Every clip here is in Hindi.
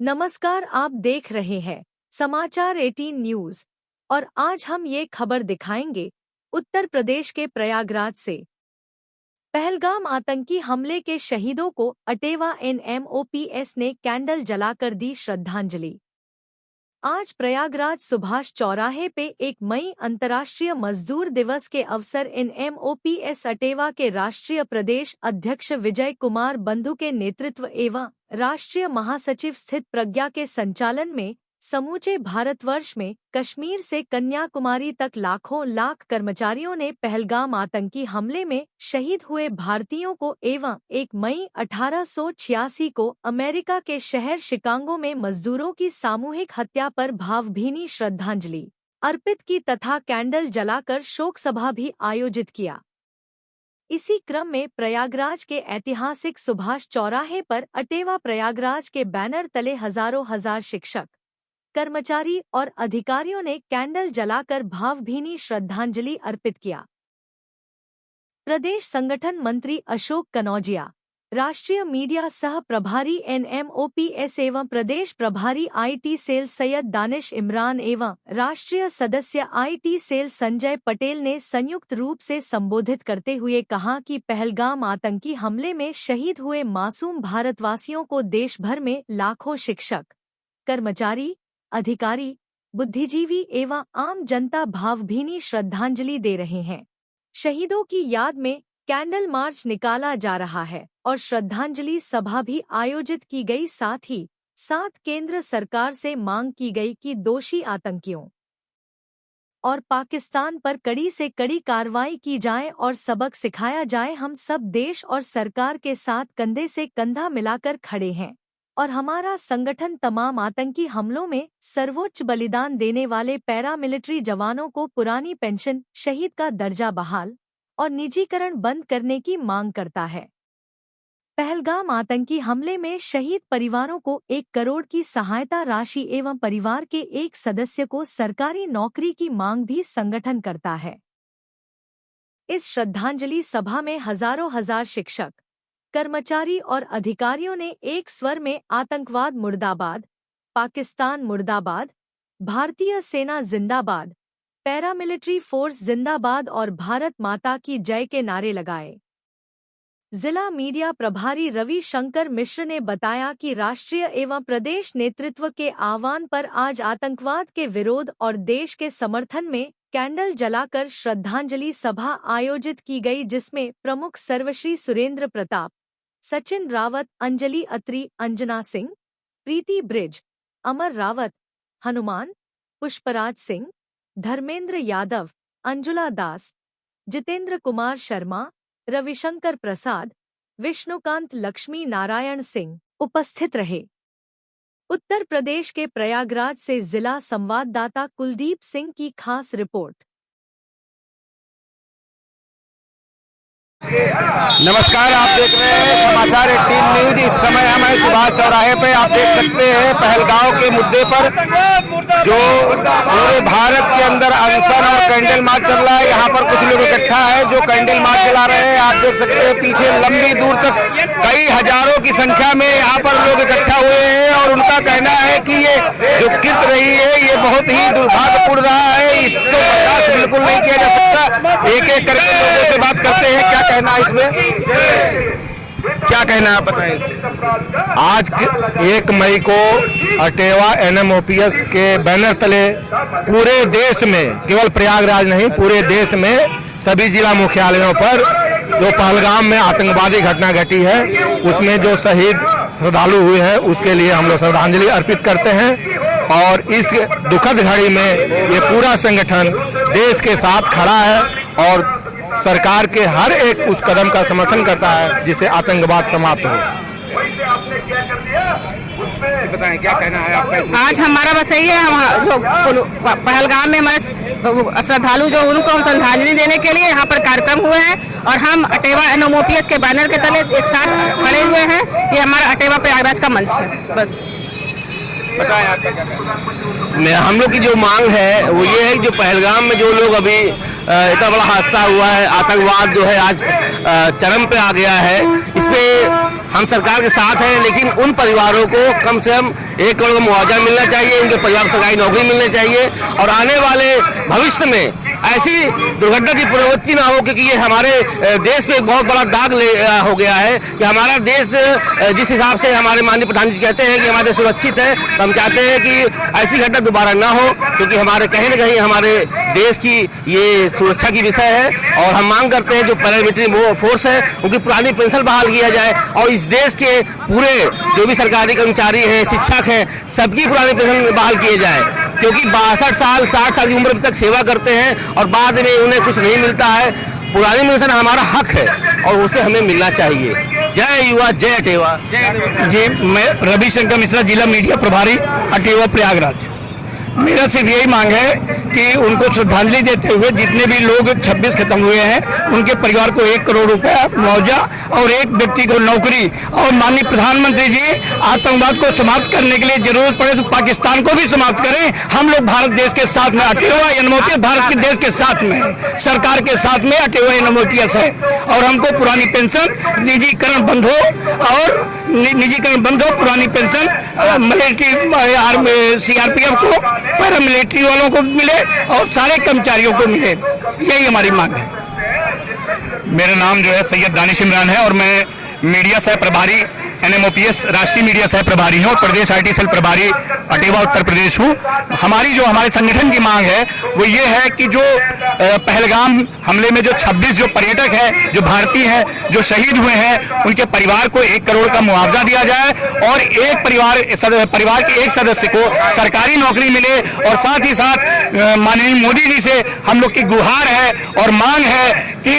नमस्कार, आप देख रहे हैं समाचार 18 न्यूज और आज हम ये खबर दिखाएंगे उत्तर प्रदेश के प्रयागराज से। पहलगाम आतंकी हमले के शहीदों को अटेवा NMOPS ने कैंडल जलाकर दी श्रद्धांजलि। आज प्रयागराज सुभाष चौराहे पे 1 मई अंतर्राष्ट्रीय मजदूर दिवस के अवसर NMOPS अटेवा के राष्ट्रीय प्रदेश अध्यक्ष विजय कुमार बंधु के नेतृत्व एवं राष्ट्रीय महासचिव स्थित प्रज्ञा के संचालन में समूचे भारतवर्ष में कश्मीर से कन्याकुमारी तक लाख कर्मचारियों ने पहलगाम आतंकी हमले में शहीद हुए भारतीयों को एवं 1 मई 1886 को अमेरिका के शहर शिकागो में मजदूरों की सामूहिक हत्या पर भावभीनी श्रद्धांजलि अर्पित की तथा कैंडल जलाकर शोक सभा भी आयोजित किया। इसी क्रम में प्रयागराज के ऐतिहासिक सुभाष चौराहे पर अटेवा प्रयागराज के बैनर तले हजार शिक्षक, कर्मचारी और अधिकारियों ने कैंडल जलाकर भावभीनी श्रद्धांजलि अर्पित किया। प्रदेश संगठन मंत्री अशोक कनौजिया, राष्ट्रीय मीडिया सह प्रभारी NMOPS एवं प्रदेश प्रभारी IT सेल सैयद दानिश इमरान एवं राष्ट्रीय सदस्य IT सेल संजय पटेल ने संयुक्त रूप से संबोधित करते हुए कहा कि पहलगाम आतंकी हमले में शहीद हुए मासूम भारतवासियों को देश भर में लाखों शिक्षक, कर्मचारी, अधिकारी, बुद्धिजीवी एवं आम जनता भावभीनी श्रद्धांजलि दे रहे हैं। शहीदों की याद में कैंडल मार्च निकाला जा रहा है और श्रद्धांजलि सभा भी आयोजित की गई। साथ केंद्र सरकार से मांग की गई कि दोषी आतंकियों और पाकिस्तान पर कड़ी से कड़ी कार्रवाई की जाए और सबक सिखाया जाए। हम सब देश और सरकार के साथ कंधे से कंधा मिलाकर खड़े हैं और हमारा संगठन तमाम आतंकी हमलों में सर्वोच्च बलिदान देने वाले पैरामिलिट्री जवानों को पुरानी पेंशन, शहीद का दर्जा बहाल और निजीकरण बंद करने की मांग करता है। पहलगाम आतंकी हमले में शहीद परिवारों को 1 करोड़ की सहायता राशि एवं परिवार के एक सदस्य को सरकारी नौकरी की मांग भी संगठन करता है। इस श्रद्धांजलि सभा में हजार शिक्षक, कर्मचारी और अधिकारियों ने एक स्वर में आतंकवाद मुर्दाबाद, पाकिस्तान मुर्दाबाद, भारतीय सेना जिंदाबाद, पैरामिलिट्री फोर्स जिंदाबाद और भारत माता की जय के नारे लगाए। जिला मीडिया प्रभारी रवि शंकर मिश्र ने बताया कि राष्ट्रीय एवं प्रदेश नेतृत्व के आह्वान पर आज आतंकवाद के विरोध और देश के समर्थन में कैंडल जलाकर श्रद्धांजलि सभा आयोजित की गई, जिसमें प्रमुख सर्वश्री सुरेंद्र प्रताप, सचिन रावत, अंजलि अत्री, अंजना सिंह, प्रीति ब्रिज, अमर रावत, हनुमान, पुष्पराज सिंह, धर्मेंद्र यादव, अंजुला दास, जितेंद्र कुमार शर्मा, रविशंकर प्रसाद, विष्णुकांत लक्ष्मी नारायण सिंह उपस्थित रहे। उत्तर प्रदेश के प्रयागराज से जिला संवाददाता कुलदीप सिंह की खास रिपोर्ट। नमस्कार, आप देख रहे हैं समाचार 18 न्यूज। इस समय हम हैं सुभाष चौराहे पे। आप देख सकते हैं पहलगाम के मुद्दे पर जो पूरे भारत के अंदर अनशन और कैंडल मार्च चल रहा है। यहाँ पर कुछ लोग इकट्ठा है जो कैंडल मार्च चला रहे हैं। आप देख सकते हैं पीछे लंबी दूर तक कई हजारों की संख्या में यहाँ पर लोग इकट्ठा हुए हैं और उनका कहना है कि ये जो कृत्य रही है ये बहुत ही दुर्भाग्यपूर्ण रहा है। इसको बर्दाश्त बिल्कुल नहीं किया जा सकता। एक एक करके लोगों से बात करते हैं, क्या कहना है इसमें, क्या कहना है, बताएं। आज 1 मई को अटेवा NMOPS के बैनर तले पूरे देश में, केवल प्रयागराज नहीं पूरे देश में सभी जिला मुख्यालयों पर जो पहलगाम में आतंकवादी घटना घटी है उसमें जो शहीद श्रद्धालु हुए हैं उसके लिए हम लोग श्रद्धांजलि अर्पित करते हैं। और इस दुखद घड़ी में ये पूरा संगठन देश के साथ खड़ा है और सरकार के हर एक उस कदम का समर्थन करता है जिससे आतंकवाद समाप्त हो। बताएं, क्या कहना है आपका? आज हमारा बस यही है, हम जो पहलगाम में हमारे श्रद्धालु जो उनको हम श्रद्धांजलि देने के लिए यहाँ पर कार्यक्रम हुए हैं और हम अटेवा NMOPS के बैनर के तले एक साथ खड़े हुए हैं। ये हमारा अटेवा प्रयागराज का मंच है। बस बताएं आपका क्या कहना है? हम लोग की जो मांग है वो ये है कि जो पहलगाम में जो लोग अभी इतना बड़ा हादसा हुआ है, आतंकवाद जो है आज चरम पे आ गया है। इसमें हम सरकार के साथ हैं, लेकिन उन परिवारों को कम से कम 1 करोड़ का मुआवजा मिलना चाहिए, उनके परिवार को सरकारी नौकरी मिलनी चाहिए और आने वाले भविष्य में ऐसी दुर्घटना की पुनरावृत्ति ना हो, क्योंकि ये हमारे देश में एक बहुत बड़ा दाग हो गया है कि हमारा देश जिस हिसाब से हमारे माननीय प्रधान जी कहते हैं कि हमारा देश सुरक्षित है, तो हम चाहते हैं कि ऐसी घटना दोबारा ना हो, क्योंकि हमारे कहीं न कहीं हमारे देश की ये सुरक्षा की विषय है। और हम मांग करते हैं जो पैरामिलिट्री फोर्स है उनकी पुरानी पेंशन बहाल किया जाए और इस देश के पूरे जो भी सरकारी कर्मचारी हैं, शिक्षक हैं, सबकी पुरानी पेंशन बहाल किए जाए, क्योंकि 62 साल 60 साल की उम्र तक सेवा करते हैं और बाद में उन्हें कुछ नहीं मिलता है। पुरानी पेंशन हमारा हक है और उसे हमें मिलना चाहिए। जय युवा, जय अटेवा। जी, मैं रविशंकर मिश्रा, जिला मीडिया प्रभारी, अटेवा प्रयागराज। मेरा सिर्फ यही मांग है कि उनको श्रद्धांजलि देते हुए जितने भी लोग 26 खत्म हुए हैं उनके परिवार को 1 करोड़ रुपया मुआवजा और एक व्यक्ति को नौकरी, और माननीय प्रधानमंत्री जी आतंकवाद को समाप्त करने के लिए जरूरत पड़े तो पाकिस्तान को भी समाप्त करें। हम लोग भारत देश के साथ में, अटेवा एनएमओपीएस भारत के देश के साथ में है, सरकार के साथ में अटेवा एनएमओपीएस है और हमको पुरानी पेंशन निजीकरण बंद हो और निजीकरण बंद हो, पुरानी पेंशन मिलिट्री सीआरपीएफ को, पैरामिलिट्री वालों को मिले और सारे कर्मचारियों को मिले, यही हमारी मांग है। मेरा नाम जो है सैयद दानिश इमरान है और मैं मीडिया सह प्रभारी एनएमओपीएस राष्ट्रीय मीडिया सह प्रभारी हूँ और प्रदेश आईटी सेल प्रभारी अटेवा उत्तर प्रदेश हूँ। हमारे संगठन की मांग है वो ये है कि जो पहलगाम हमले में जो 26 जो पर्यटक हैं, जो भारतीय हैं, जो शहीद हुए हैं, उनके परिवार को 1 करोड़ का मुआवजा दिया जाए और एक परिवार के एक सदस्य को सरकारी नौकरी मिले। और साथ ही साथ माननीय मोदी जी से हम लोग की गुहार है और मांग है कि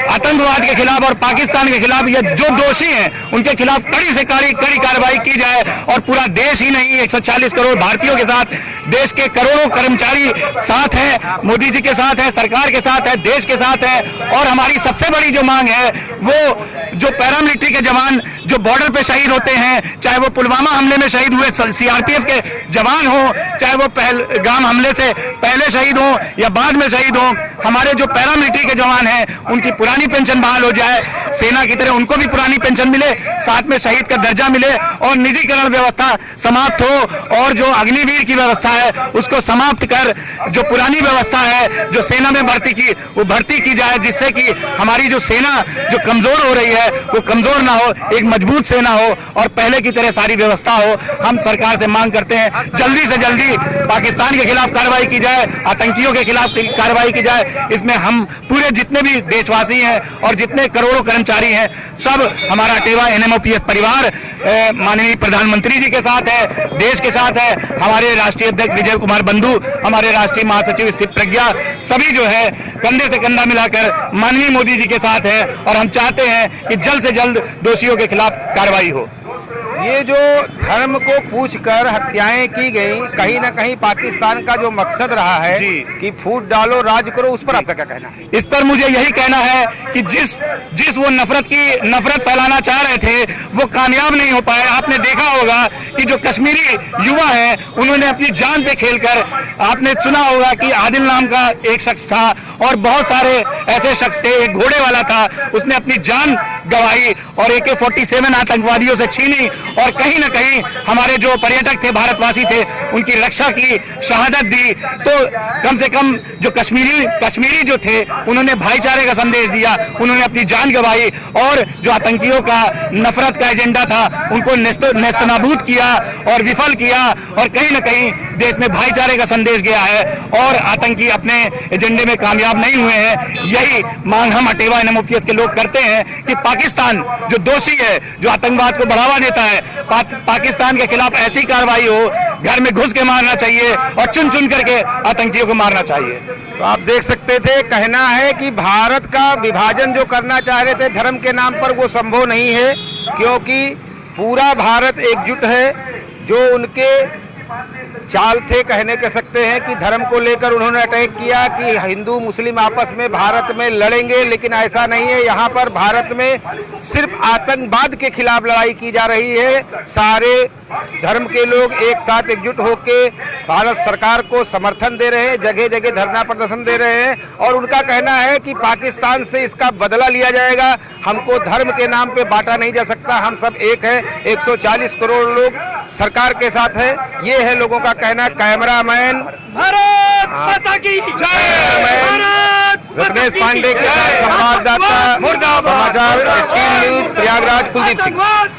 आतंकवाद के खिलाफ और पाकिस्तान के खिलाफ ये जो दोषी हैं उनके खिलाफ कड़ी से कड़ी कार्रवाई की जाए और पूरा देश ही नहीं 140 करोड़ भारतीयों के साथ देश के करोड़ों कर्मचारी साथ हैं, मोदी जी के साथ है, सरकार के साथ है, देश के साथ है। और हमारी सबसे बड़ी जो मांग है वो जो पैरामिलिट्री के जवान जो बॉर्डर पे शहीद होते हैं, चाहे वो पुलवामा हमले में शहीद हुए सीआरपीएफ के जवान हो, चाहे वो पहलगाम हमले से पहले शहीद हो या बाद में शहीद हो, हमारे जो पैरामिलिट्री के जवान हैं उनकी पुरानी पेंशन बहाल हो जाए, सेना की तरह उनको भी पुरानी पेंशन मिले, साथ में शहीद का दर्जा मिले और निजीकरण व्यवस्था समाप्त हो और जो अग्निवीर की व्यवस्था है उसको समाप्त कर जो पुरानी व्यवस्था है जो सेना में भर्ती की वो भर्ती की जाए, जिससे कि हमारी जो सेना जो कमजोर हो रही है वो कमजोर ना हो, एक मजबूत सेना हो और पहले की तरह सारी व्यवस्था हो। हम सरकार से मांग करते हैं जल्दी से जल्दी पाकिस्तान के खिलाफ कार्रवाई की जाए, आतंकियों के खिलाफ कार्रवाई की जाए। इसमें हम पूरे जितने भी देशवासी हैं और जितने करोड़ों कर्मचारी हैं सब हमारा अटेवा एनएमओपीएस परिवार माननीय प्रधानमंत्री जी के साथ है, देश के साथ है। हमारे राष्ट्रीय अध्यक्ष विजय कुमार बंधु, हमारे राष्ट्रीय महासचिव स्थित प्रज्ञा, सभी जो है कंधे से कंधा मिलाकर माननीय मोदी जी के साथ है और हम चाहते हैं कि जल्द से जल्द दोषियों के खिलाफ कार्रवाई हो। ये जो धर्म को पूछकर हत्याएं की गई, कहीं ना कहीं पाकिस्तान का जो मकसद रहा है कि फूट डालो राज करो, उस पर आपका क्या कहना है? इस पर मुझे यही कहना है कि जिस वो नफरत फैलाना चाह रहे थे वो कामयाब नहीं हो पाए। आपने देखा होगा कि जो कश्मीरी युवा है उन्होंने अपनी जान पे खेलकर, आपने सुना होगा कि आदिल नाम का एक शख्स था और बहुत सारे ऐसे शख्स थे, एक घोड़े वाला था, उसने अपनी जान गंवाई और AK-47 आतंकवादियों से छीनी और कहीं ना कहीं हमारे जो पर्यटक थे, भारतवासी थे, उनकी रक्षा की शहादत दी। तो कम से कम जो कश्मीरी जो थे उन्होंने भाईचारे का संदेश दिया, उन्होंने अपनी जान गंवाई और जो आतंकियों का नफरत का एजेंडा था उनको नेस्तनाबूद किया और विफल किया और कहीं ना कहीं देश में भाईचारे का संदेश गया है और आतंकी अपने एजेंडे में कामयाब नहीं हुए हैं। यही मांग हम अटेवा एनएमओपीएस के लोग करते हैं कि पाकिस्तान जो दोषी है, जो आतंकवाद को बढ़ावा देता है, पाकिस्तान के खिलाफ ऐसी कार्रवाई हो, घर में घुस के मारना चाहिए और चुन चुन करके आतंकियों को मारना चाहिए। तो आप देख सकते थे, कहना है कि भारत का विभाजन जो करना चाह रहे थे धर्म के नाम पर वो संभव नहीं है, क्योंकि पूरा भारत एकजुट है। जो उनके चाल थे, कहने कह सकते हैं कि धर्म को लेकर उन्होंने अटैक किया कि हिंदू मुस्लिम आपस में भारत में लड़ेंगे, लेकिन ऐसा नहीं है। यहाँ पर भारत में सिर्फ आतंकवाद के खिलाफ लड़ाई की जा रही है। सारे धर्म के लोग एक साथ एकजुट होकर भारत सरकार को समर्थन दे रहे हैं, जगह जगह धरना प्रदर्शन दे रहे हैं और उनका कहना है कि पाकिस्तान से इसका बदला लिया जाएगा। हमको धर्म के नाम पे बांटा नहीं जा सकता, हम सब एक है। 140 करोड़ लोग सरकार के साथ है, ये है लोगों का कहना। कैमरामैन भारत माता की जय, रत्नेश पांडे के साथ संवाददाता समाचार 18 न्यूज प्रयागराज कुलदीप सिंह।